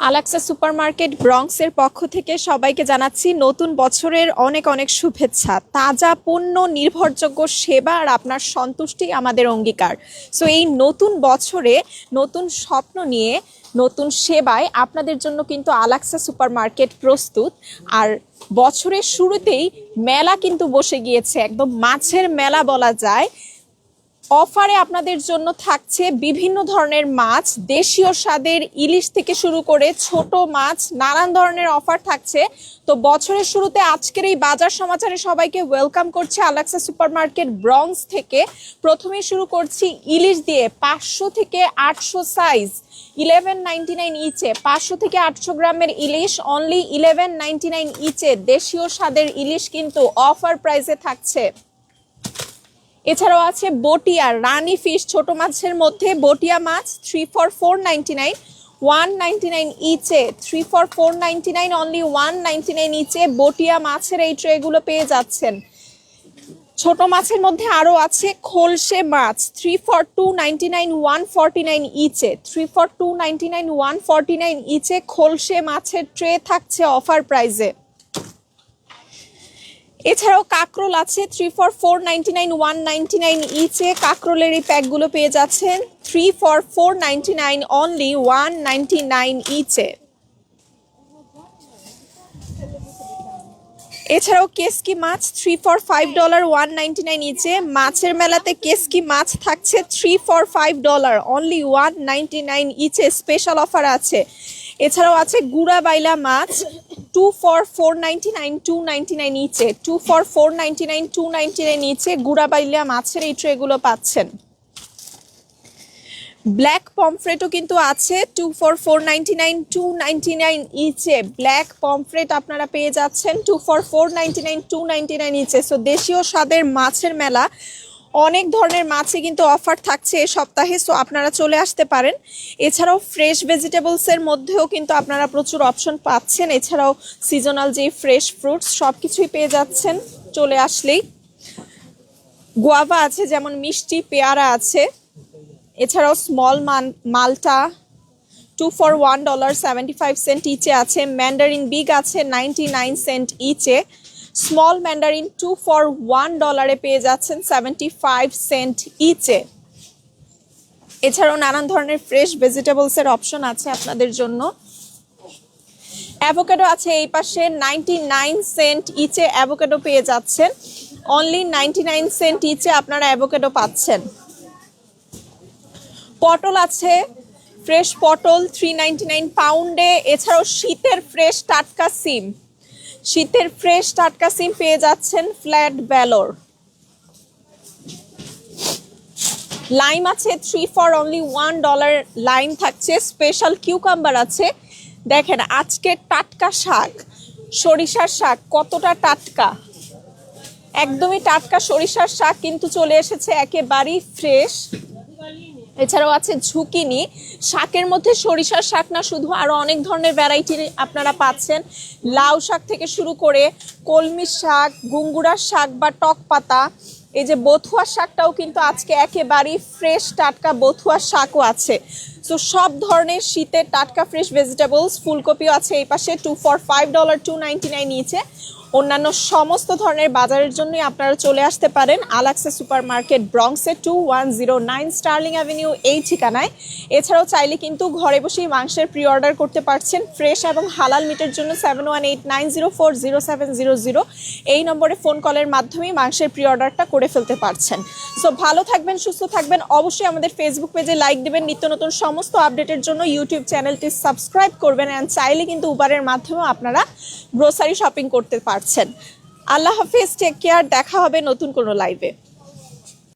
আলাক্সা supermarket ব্রঙ্কসের পক্ষ থেকে সবাইকে জানাচ্ছি নতুন বছরের অনেক অনেক শুভেচ্ছা। তাজা পণ্য, নির্ভরযোগ্য সেবা আর আপনার সন্তুষ্টি আমাদের অঙ্গীকার। সো এই নতুন বছরে নতুন স্বপ্ন নিয়ে নতুন সেবায় আপনাদের জন্য কিন্তু আলাক্সা সুপারমার্কেট প্রস্তুত। আর বছরের শুরুতেই মেলা কিন্তু বসে গিয়েছে, একদম মাছের মেলা বলা যায়। অফারে আপনাদের জন্য থাকছে বিভিন্ন ধরনের মাছ, দেশীয় স্বাদের ইলিশ থেকে শুরু করে ছোট মাছ, নানান ধরনের অফার থাকছে। তো বছরের শুরুতে আজকের এই বাজার সমাচারে সবাইকে ওয়েলকাম করছে আলাক্সা সুপারমার্কেট ব্রঙ্কস থেকে। প্রথমে শুরু করছি ইলিশ দিয়ে। 500 থেকে 800 সাইজ, 11.99 ইচে। 500 থেকে 800 গ্রামের ইলিশ অনলি 11.99 ইচে। দেশীয় স্বাদের ইলিশ কিন্তু অফার প্রাইসে থাকছে। এছাড়াও আছে বটিয়া, রানী ফিশ, ছোট মাছের মধ্যে বটিয়া মাছ 3 for 499, 199 ইচে। 3 for 499 অনলি 199 ইচে বটিয়া মাছের এই ট্রেগুলো পেয়ে যাচ্ছেন। ছোট মাছের মধ্যে আরো আছে খোলসে মাছ 3 for 299, 149 ইচে। 3 for 299, 149 ইচে খোলসে মাছের ট্রে থাকছে অফার প্রাইসে। এছাড়াও কাকরোল আছে 3 for 499, 199 ইচে। কাকরোলের এই প্যাকগুলো পেয়ে যাচ্ছেন 3 for 499 অনলি 199 ইচে। এছাড়াও কেসকি মাছ 3 for $5, 199 ইচে। মাছের মেলাতে কেসকি মাছ থাকছে 3 for $5 অনলি 199 ইচে, স্পেশাল অফার আছে। এছাড়াও আছে গুড়া বাইলা মাছ 2 for 499, 299 ইচে। 2 for 499, 299 ইচে গুড়া বাইলা মাছের এই ট্রেগুলো পাচ্ছেন। ব্ল্যাক পমফ্রেটও কিন্তু আছে 2 for 499, 299 ইচে। ব্ল্যাক পমফ্রেট আপনারা পেয়ে যাচ্ছেন 2 for 499, 299 ইচে। সো দেশীয় স্বাদের মাছের মেলা, অনেক ধরনের মাছে কিন্তু অফার থাকছে এ সপ্তাহে। সো আপনারা চলে আসতে পারেন। এছাড়াও ফ্রেশ ভেজিটেবলসের মধ্যেও কিন্তু আপনারা প্রচুর অপশন পাচ্ছেন। এছাড়াও সিজনাল যে ফ্রেশ ফ্রুটস সব কিছুই পেয়ে যাচ্ছেন চলে আসলেই। গোয়াভা আছে, যেমন মিষ্টি পেয়ারা আছে। এছাড়াও স্মল মালটা 2 for $1.75 ইচে আছে। ম্যান্ডারিন বিগ আছে 99 সেন্ট ইচে। স্মল ম্যান্ডারিন 2 for $1 পেয়ে যাচ্ছেন 75 সেন্ট ইচে। এছাড়াও নানান ধরনের ফ্রেশ ভেজিটেবলসের অপশন আছে আপনাদের জন্য। অ্যাভোকাডো আছে এই পাশে 99 সেন্ট ইচে। অ্যাভোকাডো পেয়ে যাচ্ছেন অনলি 99 সেন্ট ইচে, আপনারা অ্যাভোকাডো পাচ্ছেন। পটল আছে, ফ্রেশ পটল 399 পাউন্ডে। এছাড়াও শীতের ফ্রেশ টাটকা সিম, শীতের ফ্রেশ টাটকা সিম পেয়ে যাচ্ছেন ফ্ল্যাট ভ্যালোর। লাইম আছে 3 for only $1 লাইম থাকছে। স্পেশাল কিউকাম্বার আছে। দেখেন আজকে টাটকা শাক, সরিষার শাক কতটা টাটকা, একদমই টাটকা সরিষার শাক কিন্তু চলে এসেছে একেবারেই ফ্রেশ। এছাড়াও আছে ঝুকিনি, শাকের মধ্যে সরিষার শাক না শুধু, আরো অনেক ধরনের ভ্যারাইটি আপনারা পাচ্ছেন। লাউ শাক থেকে শুরু করে কলমি শাক, গুঙ্গুরার শাক বা টক পাতা, এই যে বথুয়া শাকটাও কিন্তু আজকে একেবারেই ফ্রেশ টাটকা বথুয়া শাকও আছে। সো সব ধরনের শীতের টাটকা ফ্রেশ ভেজিটেবলস। ফুলকপিও আছে এই পাশে 2 for $5, 299 নিচে। অন্যান্য সমস্ত ধরনের বাজারের জন্যই আপনারা চলে আসতে পারেন আলাক্সা সুপারমার্কেট ব্রঙ্কসে 2109 স্টার্লিং অ্যাভিনিউ এই ঠিকানায়। এছাড়াও চাইলে কিন্তু ঘরে বসেই মাংসের প্রি অর্ডার করতে পারছেন। ফ্রেশ এবং হালাল মিটের জন্য 7189040700 এই নম্বরে ফোন কলের মাধ্যমেই মাংসের প্রি অর্ডারটা করে ফেলতে পারছেন। সো ভালো থাকবেন, সুস্থ থাকবেন। অবশ্যই আমাদের ফেসবুক পেজে লাইক দেবেন। নিত্য নতুন সমস্ত আপডেটের জন্য ইউটিউব চ্যানেলটি সাবস্ক্রাইব করবেন। অ্যান্ড চাইলে কিন্তু উবারের মাধ্যমেও আপনারা গ্রোসারি শপিং করতে পারছেন। আল্লাহ হাফেজ, টেক কেয়ার, দেখা হবে নতুন কোনো লাইভে।